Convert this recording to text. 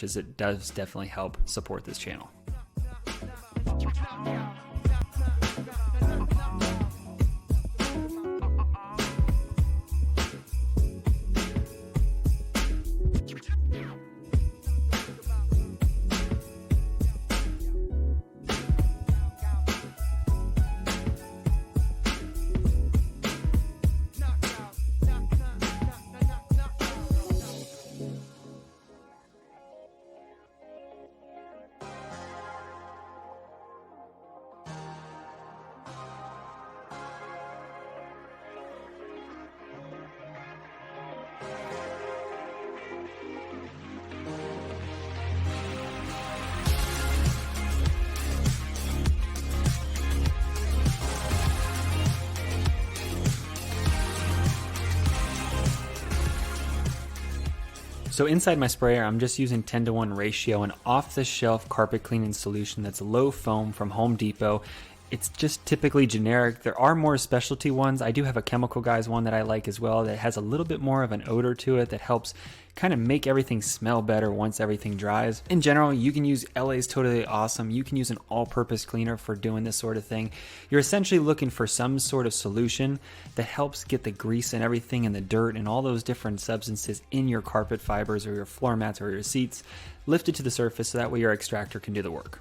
as it does definitely help support this channel. So inside my sprayer, I'm just using 10-to-1 ratio, an off-the-shelf carpet cleaning solution that's low foam from Home Depot. It's just typically generic. There are more specialty ones. I do have a Chemical Guys one that I like as well that has a little bit more of an odor to it that helps kind of make everything smell better once everything dries. In general, you can use LA's Totally Awesome. You can use an all-purpose cleaner for doing this sort of thing. You're essentially looking for some sort of solution that helps get the grease and everything and the dirt and all those different substances in your carpet fibers or your floor mats or your seats lifted to the surface so that way your extractor can do the work.